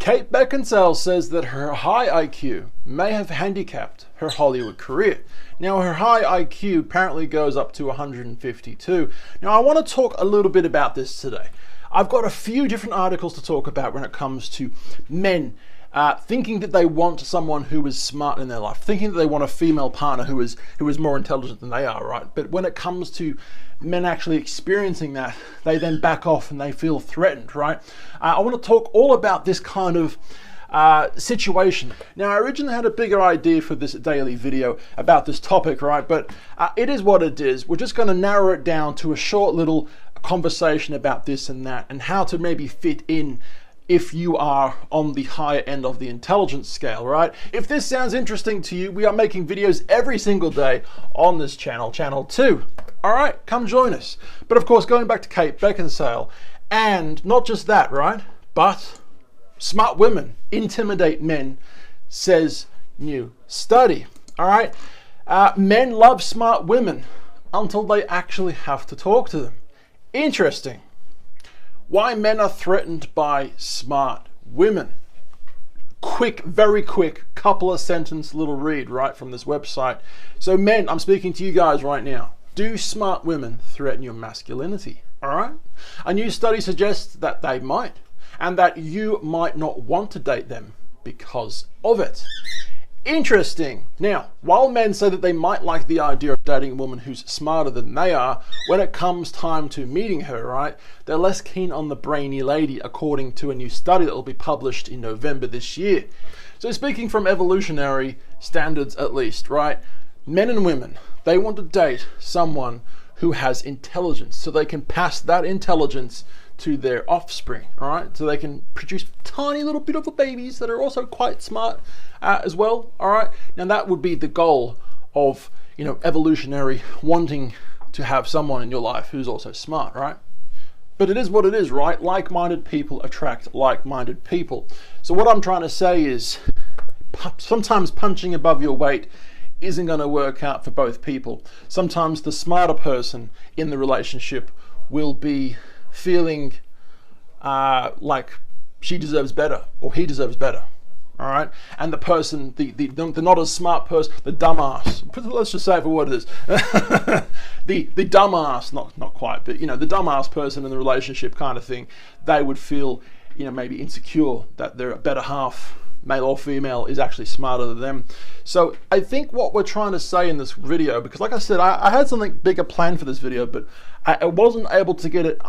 Kate Beckinsale says that her high IQ may have handicapped her Hollywood career. Now, her high IQ apparently goes up to 152. Now, I want to talk a little bit about this today. I've got a few different articles to talk about when it comes to men thinking that they want someone who is smart in their life, thinking that they want a female partner who is more intelligent than they are, right? But when it comes to men actually experiencing that, they then back off and they feel threatened, right? I want to talk all about this kind of situation. Now, I originally had a bigger idea for this daily video about this topic, right? But it is what it is. We're just going to narrow it down to a short little conversation about this and that, and how to maybe fit in if you are on the higher end of the intelligence scale, right? If this sounds interesting to you, we are making videos every single day on this channel, channel 2. All right, come join us. But of course, going back to Kate Beckinsale, and not just that, right? But smart women intimidate men, says new study. All right, men love smart women until they actually have to talk to them. Interesting. Why men are threatened by smart women. Quick, very quick, couple of sentence little read right from this website. So men, I'm speaking to you guys right now. Do smart women threaten your masculinity? All right. A new study suggests that they might, and that you might not want to date them because of it. Interesting. Now, while men say that they might like the idea of dating a woman who's smarter than they are, when it comes time to meeting her, right, they're less keen on the brainy lady, according to a new study that will be published in November this year. So speaking from evolutionary standards at least, right, men and women, they want to date someone who has intelligence, so they can pass that intelligence to their offspring, all right? So they can produce tiny little beautiful babies that are also quite smart as well, all right? Now that would be the goal of, evolutionary wanting to have someone in your life who's also smart, right? But it is what it is, right? Like-minded people attract like-minded people. So what I'm trying to say is sometimes punching above your weight isn't going to work out for both people. Sometimes the smarter person in the relationship will be feeling like she deserves better or he deserves better, all right? And the person, the not as smart person, the dumbass, let's just say it for what it is, the dumbass, not quite, but the dumbass person in the relationship kind of thing, they would feel maybe insecure that their better half, male or female, is actually smarter than them. So I think what we're trying to say in this video, because like I said, I had something bigger planned for this video, but I wasn't able to get it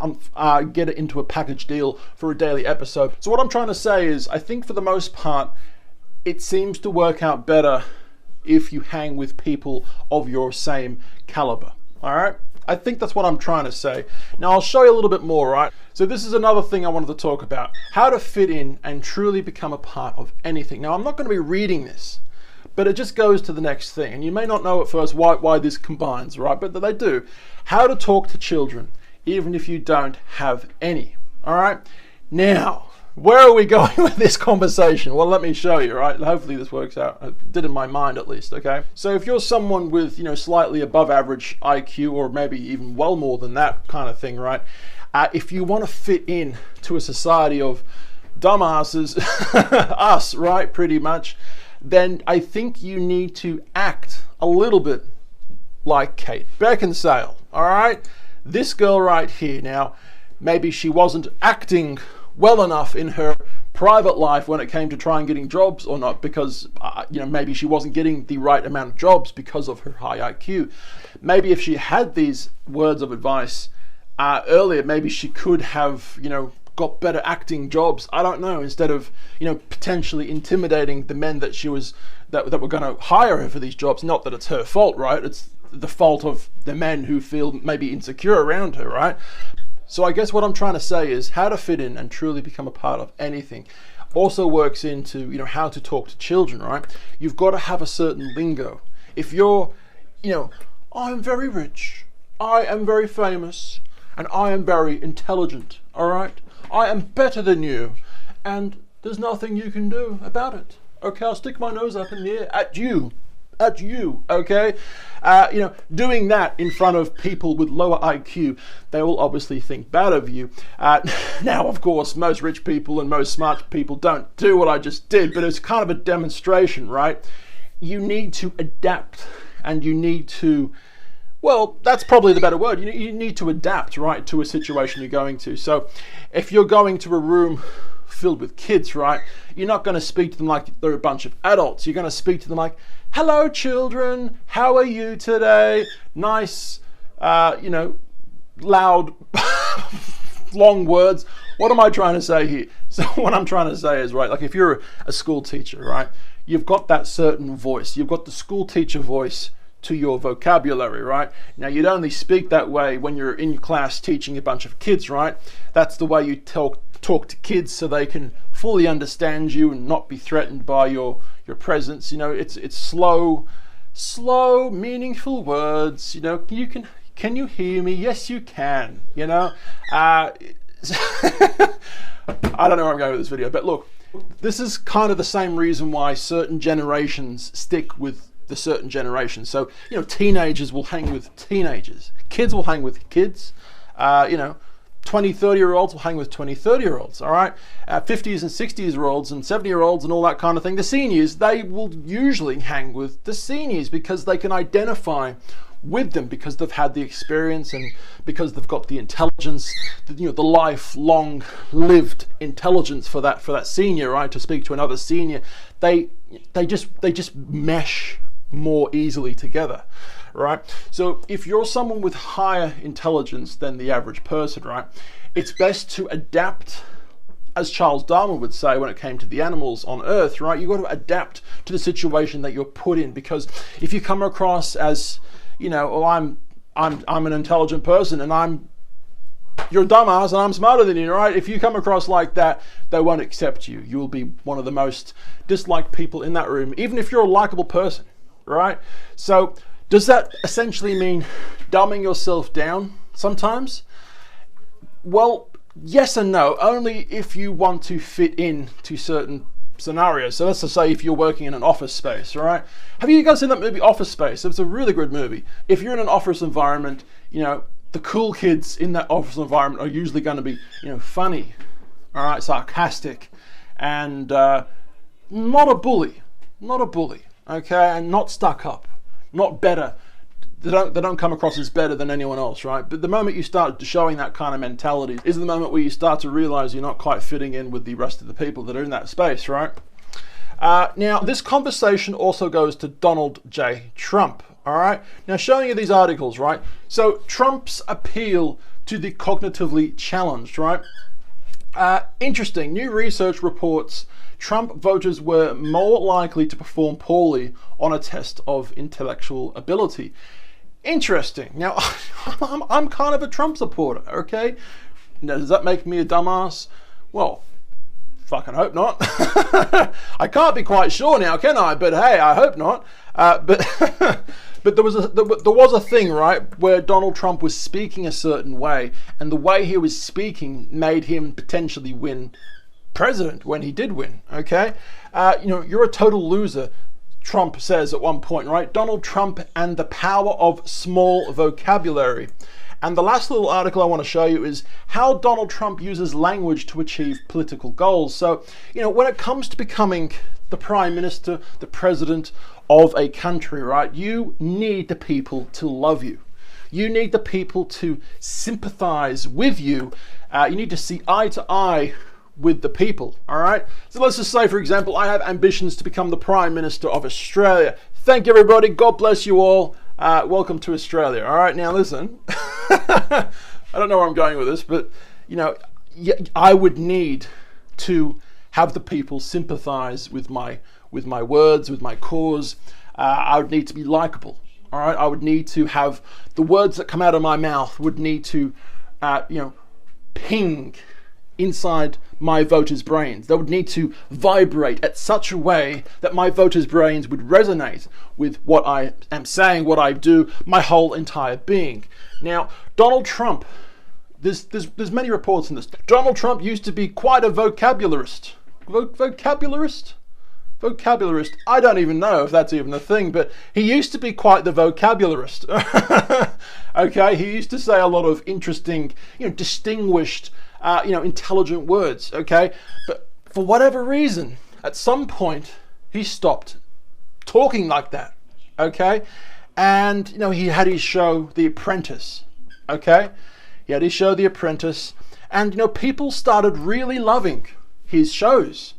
into a package deal for a daily episode. So what I'm trying to say is, I think for the most part, it seems to work out better if you hang with people of your same caliber. All right? I think that's what I'm trying to say. Now I'll show you a little bit more, right? So this is another thing I wanted to talk about. How to fit in and truly become a part of anything. Now I'm not going to be reading this, but it just goes to the next thing. And you may not know at first why this combines, right? But they do. How to talk to children, even if you don't have any. All right? Now, where are we going with this conversation? Well, let me show you, right? Hopefully this works out. I did in my mind at least, okay? So if you're someone with, slightly above average IQ, or maybe even well more than that kind of thing, right? If you want to fit in to a society of dumbasses, us, right, pretty much, then I think you need to act a little bit like Kate Beckinsale, all right? This girl right here. Now, maybe she wasn't acting well enough in her private life when it came to trying getting jobs or not, because maybe she wasn't getting the right amount of jobs because of her high IQ. Maybe if she had these words of advice earlier, maybe she could have got better acting jobs, I don't know, instead of potentially intimidating the men that that were going to hire her for these jobs. Not that it's her fault, right? It's the fault of the men who feel maybe insecure around her, right? So I guess what I'm trying to say is how to fit in and truly become a part of anything also works into, how to talk to children, right? You've got to have a certain lingo. If you're, I'm very rich, I am very famous, and I am very intelligent, all right? I am better than you, and there's nothing you can do about it. Okay, I'll stick my nose up in the air at you. at you, okay? Doing that in front of people with lower IQ, they will obviously think bad of you. Now, of course, most rich people and most smart people don't do what I just did, but it's kind of a demonstration, right? You need to adapt, and you need to, well, that's probably the better word. You need to adapt, right, to a situation you're going to. So if you're going to a room filled with kids, right, you're not going to speak to them like they're a bunch of adults. You're going to speak to them like, hello, children, how are you today? Nice, loud, long words. What am I trying to say here? So what I'm trying to say is, right, like if you're a school teacher, right, you've got that certain voice. You've got the school teacher voice to your vocabulary, right? Now, you'd only speak that way when you're in class teaching a bunch of kids, right? That's the way you talk to kids so they can fully understand you and not be threatened by your presence. It's slow, meaningful words. Can you hear me? Yes, you can. I don't know where I'm going with this video, but look, this is kind of the same reason why certain generations stick with the certain generation. So, teenagers will hang with teenagers. Kids will hang with kids. 20, 30-year-olds will hang with 20, 30-year-olds, all right? 50s and 60s-year-olds and 70-year-olds and all that kind of thing. The seniors, they will usually hang with the seniors because they can identify with them because they've had the experience and because they've got the intelligence, the lifelong lived intelligence for that senior, right? To speak to another senior, they just mesh more easily together, right? So if you're someone with higher intelligence than the average person, right, it's best to adapt, as Charles Darwin would say when it came to the animals on Earth, right? You've got to adapt to the situation that you're put in, because if you come across as, I'm an intelligent person and you're a dumbass and I'm smarter than you, right? If you come across like that, they won't accept you. You will be one of the most disliked people in that room, even if you're a likable person, right? So does that essentially mean dumbing yourself down sometimes? Well, yes and no, only if you want to fit in to certain scenarios. So let's just say if you're working in an office space, right? Have you guys seen that movie Office Space? It's a really good movie. If you're in an office environment, the cool kids in that office environment are usually going to be, funny, all right, sarcastic, and not a bully, okay, and not stuck up, not better. They don't come across as better than anyone else, right? But the moment you start showing that kind of mentality is the moment where you start to realize you're not quite fitting in with the rest of the people that are in that space, right? Now, this conversation also goes to Donald J. Trump, all right? Now, showing you these articles, right? So, Trump's appeal to the cognitively challenged, right? Interesting. New research reports Trump voters were more likely to perform poorly on a test of intellectual ability. Interesting. Now, I'm kind of a Trump supporter, okay? Now, does that make me a dumbass? Well, fucking hope not. I can't be quite sure now, can I? But hey, I hope not. But there was a thing, right, where Donald Trump was speaking a certain way, and the way he was speaking made him potentially win president when he did win, okay? You're a total loser, Trump says at one point, right? Donald Trump and the power of small vocabulary. And the last little article I want to show you is how Donald Trump uses language to achieve political goals. So, when it comes to becoming the prime minister, the president of a country, right, you need the people to love you. You need the people to sympathize with you. You need to see eye to eye with the people, all right? So let's just say, for example, I have ambitions to become the Prime Minister of Australia. Thank you, everybody. God bless you all. Welcome to Australia. All right, now listen. I don't know where I'm going with this, but, I would need to have the people sympathize with my words, with my cause. I would need to be likable, all right? I would need to have the words that come out of my mouth would need to, ping inside my voters' brains. They would need to vibrate at such a way that my voters' brains would resonate with what I am saying, what I do, my whole entire being. Now, Donald Trump, there's many reports on this. Donald Trump used to be quite a vocabularist. Vocabularist? Vocabularist. I don't even know if that's even a thing, but he used to be quite the vocabularist. Okay, he used to say a lot of interesting, distinguished, intelligent words. Okay, but for whatever reason, at some point, he stopped talking like that. Okay, and he had his show, The Apprentice. Okay, he had his show, The Apprentice, and people started really loving his shows.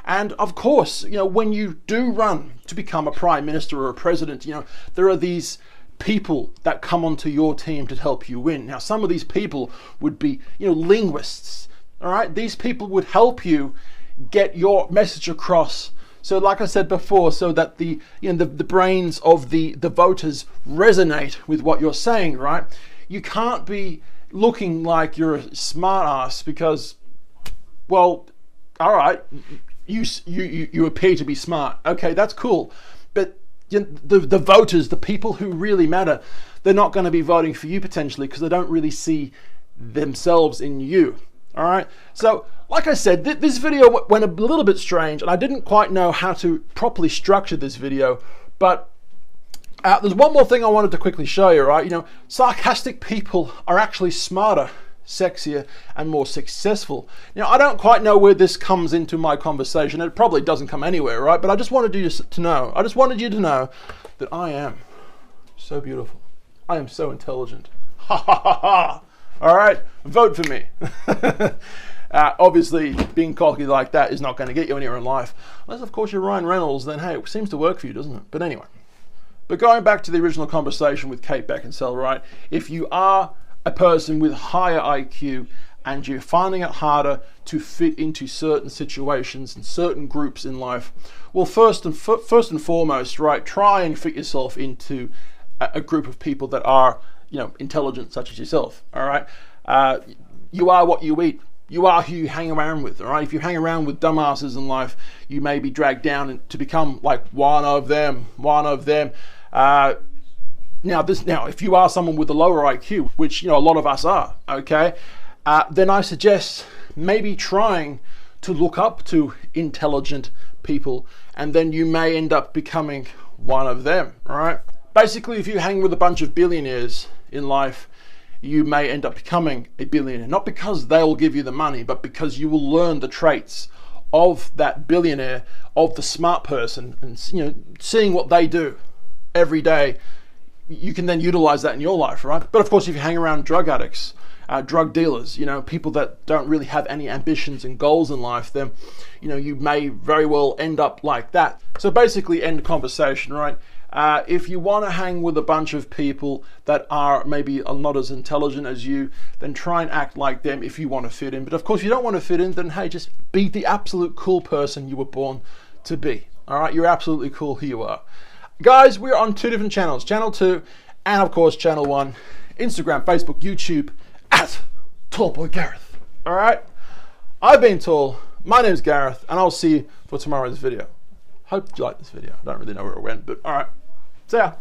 And of course, when you do run to become a prime minister or a president, there are these people that come onto your team to help you win. Now, some of these people would be, linguists. All right, these people would help you get your message across. So, like I said before, so that the brains of the voters resonate with what you're saying. Right? You can't be looking like you're a smart ass because, well, all right. You appear to be smart. Okay, that's cool. But the voters, the people who really matter, they're not going to be voting for you potentially because they don't really see themselves in you. All right. So, like I said, this video went a little bit strange, and I didn't quite know how to properly structure this video. But there's one more thing I wanted to quickly show you. Right? Sarcastic people are actually smarter, sexier, and more successful. Now, I don't quite know where this comes into my conversation. It probably doesn't come anywhere, right? But I just wanted you to know. I just wanted you to know that I am so beautiful. I am so intelligent. Ha ha ha ha. All right, vote for me. Obviously, being cocky like that is not going to get you anywhere in life. Unless, of course, you're Ryan Reynolds, then hey, it seems to work for you, doesn't it? But anyway. But going back to the original conversation with Kate Beckinsale, right? If you are a person with higher IQ and you're finding it harder to fit into certain situations and certain groups in life, well, first and foremost, right, try and fit yourself into a group of people that are, intelligent, such as yourself. All right, you are what you eat. You are who you hang around with. All right, if you hang around with dumbasses in life, you may be dragged down to become like one of them. Now, if you are someone with a lower IQ, which a lot of us are, okay, then I suggest maybe trying to look up to intelligent people, and then you may end up becoming one of them. All right. Basically, if you hang with a bunch of billionaires in life, you may end up becoming a billionaire, not because they'll give you the money, but because you will learn the traits of that billionaire, of the smart person, and seeing what they do every day. You can then utilize that in your life, right? But of course, if you hang around drug addicts, drug dealers, people that don't really have any ambitions and goals in life, then, you may very well end up like that. So basically, end conversation, right? If you want to hang with a bunch of people that are maybe not as intelligent as you, then try and act like them if you want to fit in. But of course, if you don't want to fit in, then hey, just be the absolute cool person you were born to be. All right, you're absolutely cool who you are. Guys, we're on 2 different channels, channel 2 and of course channel 1, Instagram, Facebook, YouTube, at Tallboy Gareth. All right, I've been Tall, my name's Gareth, and I'll see you for tomorrow's video. Hope you like this video. I don't really know where it went, but all right, see ya.